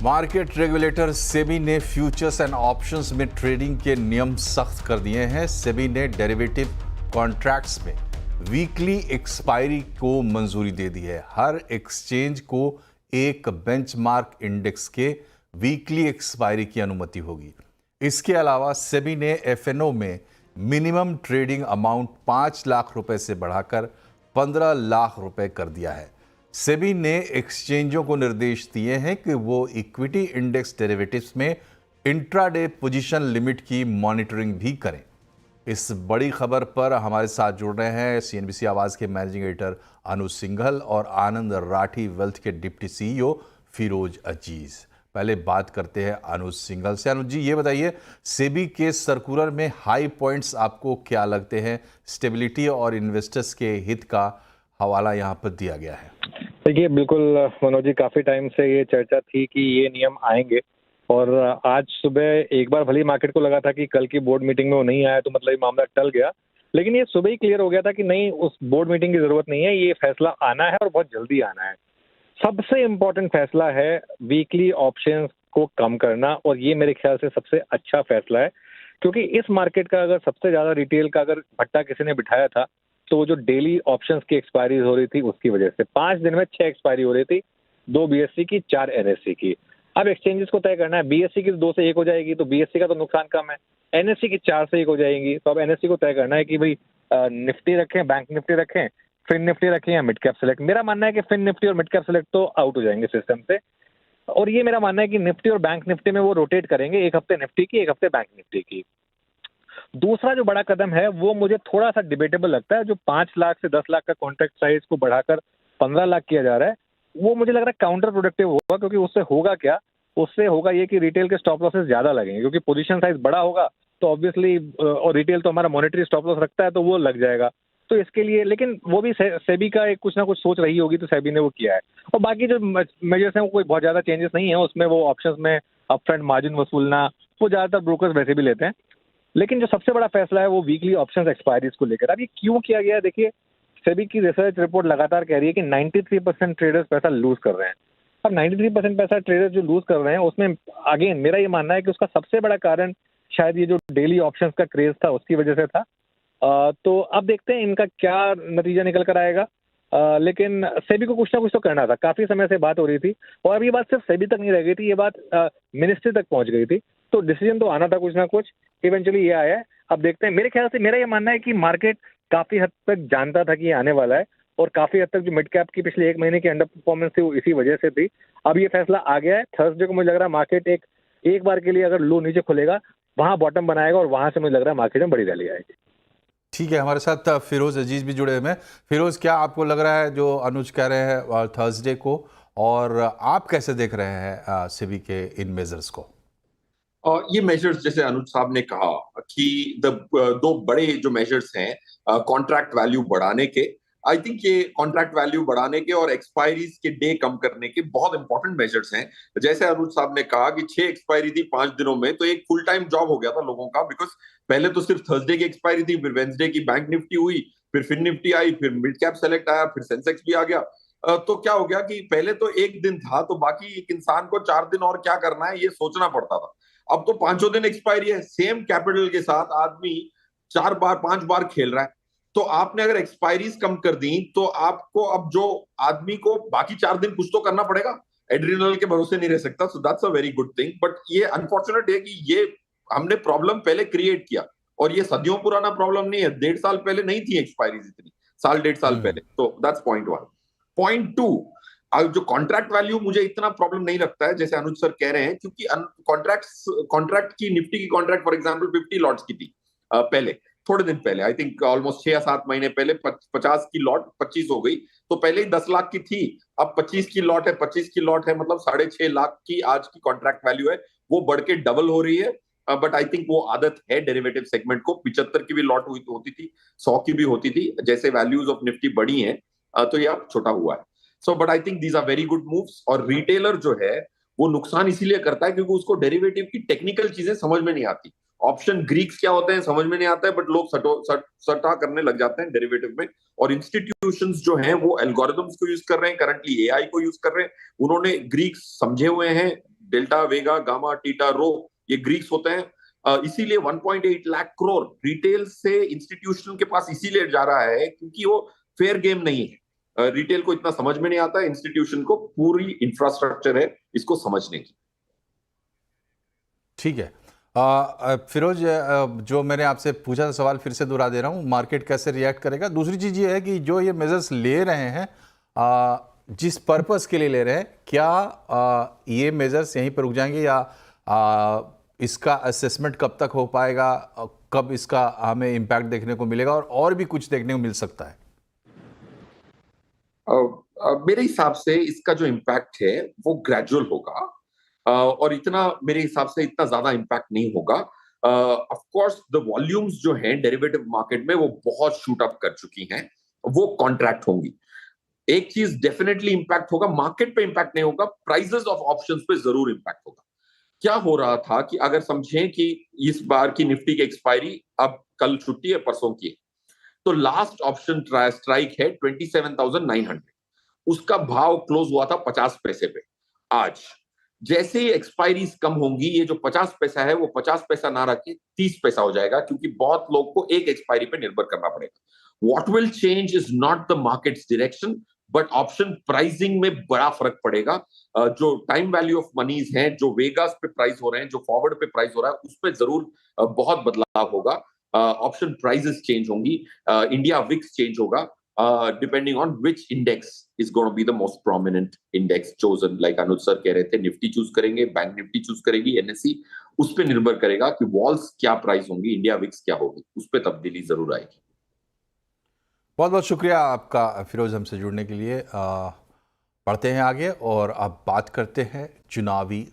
Market regulator SEBI ने futures and options में trading के नियम सख्त कर दिए हैं। सेबी ने डेरिवेटिव कॉन्ट्रैक्ट्स में वीकली एक्सपायरी को मंजूरी दे दी है। हर एक्सचेंज को एक बेंचमार्क इंडेक्स के वीकली एक्सपायरी की अनुमति होगी। इसके अलावा सेबी ने एफएनओ में मिनिमम ट्रेडिंग अमाउंट 5 लाख रुपए से बढ़ाकर 15 लाख रुपए कर दिया है। सेबी ने एक्सचेंजों को निर्देश दिए हैं कि वो इक्विटी इंडेक्स डेरिवेटिव्स में इंट्राडे पोजीशन लिमिट की मॉनिटरिंग भी करें। इस बड़ी खबर पर हमारे साथ जुड़ रहे हैं सीएनबीसी आवाज के मैनेजिंग एडिटर अनुज सिंघल और आनंद राठी वेल्थ के डिप्टी सीईओ फिरोज अजीज। पहले बात करते हैं अनुज सिंघल से। अनुज जी, ये बताइए, सेबी के सर्कुलर में हाई पॉइंट्स आपको क्या लगते हैं? स्टेबिलिटी और इन्वेस्टर्स के हित का हवाला यहाँ पर दिया गया है। देखिए, बिल्कुल मनोज जी, काफी टाइम से ये चर्चा थी कि ये नियम आएंगे और आज सुबह एक बार भली मार्केट को लगा था कि कल की बोर्ड मीटिंग में वो नहीं आया तो मतलब ये मामला टल गया, लेकिन ये सुबह ही क्लियर हो गया था कि नहीं, उस बोर्ड मीटिंग की जरूरत नहीं है, ये फैसला आना है और बहुत जल्दी आना है। सबसे इम्पोर्टेंट फैसला है वीकली ऑप्शंस को कम करना और ये मेरे ख्याल से सबसे अच्छा फैसला है, क्योंकि इस मार्केट का अगर सबसे ज्यादा रिटेल का अगर भट्टा किसी ने बिठाया था तो वो जो डेली ऑप्शंस की एक्सपायरी हो रही थी उसकी वजह से 5 दिन में 6 एक्सपायरी हो रही थी, 2 बीएससी की, 4 एनएससी की। अब एक्सचेंजेस को तय करना है, बीएससी की 2 से 1 हो जाएगी तो बीएससी का तो नुकसान कम है, एनएससी की 4 से 1 हो जाएंगी तो अब एनएससी को तय करना है कि भाई निफ्टी रखें, बैंक निफ्टी रखें, फिन निफ्टी रखें या मिड कैप सेलेक्ट। मेरा मानना है कि फिन निफ्टी और मिड कैप सेलेक्ट तो आउट हो जाएंगे सिस्टम से, और ये मेरा मानना है कि निफ्टी और बैंक निफ्टी में वो रोटेट करेंगे, एक हफ्ते निफ्टी की, एक हफ्ते बैंक निफ्टी की। दूसरा जो बड़ा कदम है वो मुझे थोड़ा सा डिबेटेबल लगता है, जो 5 लाख से 10 लाख का कॉन्ट्रैक्ट साइज को बढ़ाकर 15 लाख किया जा रहा है, वो मुझे लग रहा है काउंटर प्रोडक्टिव होगा, क्योंकि उससे होगा क्या, उससे होगा ये कि रिटेल के स्टॉप लॉसेस ज्यादा लगेंगे, क्योंकि पोजीशन साइज बड़ा होगा तो ऑब्वियसली, और रिटेल तो हमारा मॉनेटरी स्टॉप लॉस रखता है तो वो लग जाएगा। तो इसके लिए, लेकिन वो भी सेबी का एक कुछ ना कुछ सोच रही होगी तो सेबी ने वो किया है। और बाकी जो मेजर्स हैं वो कोई बहुत ज्यादा चेंजेस नहीं है उसमें। वो ऑप्शंस में अपफ्रंट मार्जिन वसूलना वो ज्यादातर ब्रोकर्स वैसे भी लेते हैं, लेकिन जो सबसे बड़ा फैसला है वो वीकली ऑप्शंस एक्सपायरीज को लेकर। अब ये क्यों किया गया है? देखिए, सेबी की रिसर्च रिपोर्ट लगातार कह रही है कि 93% ट्रेडर्स पैसा लूज कर रहे हैं। अब 93% पैसा ट्रेडर्स जो लूज कर रहे हैं उसमें अगेन मेरा ये मानना है कि उसका सबसे बड़ा कारण शायद ये जो डेली ऑप्शंस का क्रेज था उसकी वजह से था। तो अब देखते हैं इनका क्या नतीजा निकल कर आएगा। लेकिन सेबी को कुछ ना कुछ तो करना था, काफी समय से बात हो रही थी, और अब ये बात सिर्फ सेबी तक नहीं रह गई थी, ये बात मिनिस्ट्री तक पहुंच गई थी, तो डिसीजन तो आना था कुछ ना कुछ। इवेंचुअली ये आया है, अब देखते हैं। मेरे ख्याल से मेरा ये मानना है कि मार्केट काफी हद तक जानता था कि ये आने वाला है, और काफी हद तक जो मिड कैप की पिछले 1 महीने की अंडर परफॉर्मेंस थी वो इसी वजह से थी। अब ये फैसला आ गया है, थर्सडे को मुझे लग रहा है मार्केट एक बार के लिए अगर लो नीचे खुलेगा वहां बॉटम बनाएगा, और वहां से मुझे लग रहा है मार्केट में बड़ी रैली आएगी। ठीक है, हमारे साथ फिरोज अजीज भी जुड़े हुए हैं। फिरोज, क्या आपको लग रहा है जो अनुज कह रहे हैं थर्सडे को, और आप कैसे देख रहे हैं सेबी के इन मेजर्स को? और ये मेजर्स, जैसे अनुज साहब ने कहा कि दो बड़े जो मेजर्स हैं कॉन्ट्रैक्ट वैल्यू बढ़ाने के, आई थिंक ये कॉन्ट्रैक्ट वैल्यू बढ़ाने के और एक्सपायरीज के डे कम करने के बहुत इंपॉर्टेंट मेजर्स हैं। जैसे अनुज साहब ने कहा कि 6 एक्सपायरी थी 5 दिनों में, तो एक फुल टाइम जॉब हो गया था लोगों का, बिकॉज पहले तो सिर्फ थर्सडे की एक्सपायरी थी, फिर वेंसडे की बैंक निफ्टी हुई, फिर फिन निफ्टी आई, फिर मिड कैप सेलेक्ट आया, फिर सेंसेक्स भी आ गया। तो क्या हो गया कि पहले तो एक दिन था तो बाकी एक इंसान को 4 दिन और क्या करना है ये सोचना पड़ता था। अब तो 5 दिन एक्सपायरी है, सेम कैपिटल के साथ आदमी 4 बार 5 बार खेल रहा है। तो आपने अगर एक्सपायरीज कम कर दी तो आपको अब जो आदमी को बाकी 4 दिन कुछ तो करना पड़ेगा, एड्रिनल के भरोसे नहीं रह सकता। So that's a very good thing. But ये अनफॉर्चुनेट है कि ये हमने प्रॉब्लम पहले क्रिएट किया, और ये सदियों पुराना प्रॉब्लम नहीं है। 1.5 साल पहले नहीं थी एक्सपायरीज इतनी, साल 1.5 साल पहले। तो दैट्स पॉइंट 1। पॉइंट 2, जो कॉन्ट्रैक्ट वैल्यू, मुझे इतना प्रॉब्लम नहीं लगता है जैसे अनुज सर कह रहे हैं, क्योंकि कॉन्ट्रैक्ट की, निफ्टी की कॉन्ट्रैक्ट फॉर एग्जांपल 50 लॉट्स की थी पहले, थोड़े दिन पहले, आई थिंक ऑलमोस्ट 6 या 7 महीने पहले 50 की लॉट 25 हो गई, तो पहले ही 10 लाख की थी, अब 25 की लॉट है, 25 की लॉट है, मतलब 6.5 लाख की आज की कॉन्ट्रैक्ट वैल्यू है, वो बढ़ के डबल हो रही है। बट आई थिंक वो आदत है डेरिवेटिव सेगमेंट को। 75 की भी लॉट होती थी, 100 की भी होती थी, जैसे वैल्यूज ऑफ निफ्टी बढ़ी हैं तो ये अब छोटा हुआ है। So but I think these are very good moves. और रिटेलर जो है वो नुकसान इसीलिए करता है क्योंकि उसको डेरिवेटिव की टेक्निकल चीजें समझ में नहीं आती। ऑप्शन ग्रीक्स क्या होते हैं समझ में नहीं आता है, बट लोग सटा करने लग जाते हैं डेरिवेटिव में। और इंस्टीट्यूशंस जो हैं वो एल्गोरिथम्स को यूज कर रहे हैं, करंटली एआई को यूज कर रहे हैं। उन्होंने ग्रीक्स समझे हुए हैं, डेल्टा, वेगा, गामा, टीटा, रो, ये ग्रीक्स होते हैं। इसीलिए 1.8 लाख करोड़ रिटेल से इंस्टीट्यूशनल के पास इसीलिए जा रहा है क्योंकि वो फेयर गेम नहीं है। रिटेल को इतना समझ में नहीं आता, इंस्टीट्यूशन को पूरी इंफ्रास्ट्रक्चर है इसको समझने की। ठीक है। फिरोज, जो मैंने आपसे पूछा था सवाल फिर से दोहरा दे रहा हूँ, मार्केट कैसे रिएक्ट करेगा। दूसरी चीज़ ये है कि जो ये मेजर्स ले रहे हैं, जिस पर्पस के लिए ले रहे हैं, क्या ये मेजर्स यहीं पर रुक जाएंगे या इसका असेसमेंट कब तक हो पाएगा, कब इसका हमें इम्पैक्ट देखने को मिलेगा और भी कुछ देखने को मिल सकता है? मेरे हिसाब से इसका जो इम्पैक्ट है वो ग्रेजुअल होगा, और इतना मेरे हिसाब से इतना ज्यादा इम्पैक्ट नहीं होगा। ऑफ कोर्स द वॉल्यूम्स जो हैं डेरिवेटिव मार्केट में वो बहुत शूट अप कर चुकी हैं, वो कॉन्ट्रैक्ट होंगी। एक चीज डेफिनेटली इम्पैक्ट होगा, मार्केट पे इम्पैक्ट नहीं होगा, प्राइसेस ऑफ ऑप्शंस पे जरूर इम्पैक्ट होगा। क्या हो रहा था कि अगर समझें कि इस बार की निफ्टी की एक्सपायरी अब कल छुट्टी है, परसों की है, तो लास्ट ऑप्शन स्ट्राइक है 27,900, उसका भाव क्लोज हुआ था 50 पैसे पे। आज जैसे ही एक्सपायरीज कम होंगी, ये जो 50 पैसा है वो 50 पैसा ना रखे 30 पैसा हो जाएगा, क्योंकि बहुत लोग को एक एक्सपायरी पे निर्भर करना पड़ेगा। What will change is not the markets direction, but option pricing में बड़ा फर्क पड़ेगा। जो टाइम वैल्यू ऑफ मनीज हैं, जो वेगास पे प्राइस हो रहे हैं, जो फॉरवर्ड पे प्राइस हो रहा है, उस पर जरूर बहुत बदलाव होगा। ऑप्शन प्राइसेस चेंज होंगी, इंडिया विक्स चेंज होगा, depending on which index is going to be the most prominent index chosen. Like Anuj sir कह रहे थे, निफ्टी चूज करेंगे, बैंक निफ्टी चूज करेगी, एनएससी, उस पर निर्भर करेगा कि वॉल्स क्या प्राइस होंगी, इंडिया विक्स क्या होगी, उस पर तब्दीली जरूर आएगी। बहुत बहुत शुक्रिया आपका फिरोज, हमसे जुड़ने के लिए। पढ़ते हैं आगे और अब बात करते हैं चुनावी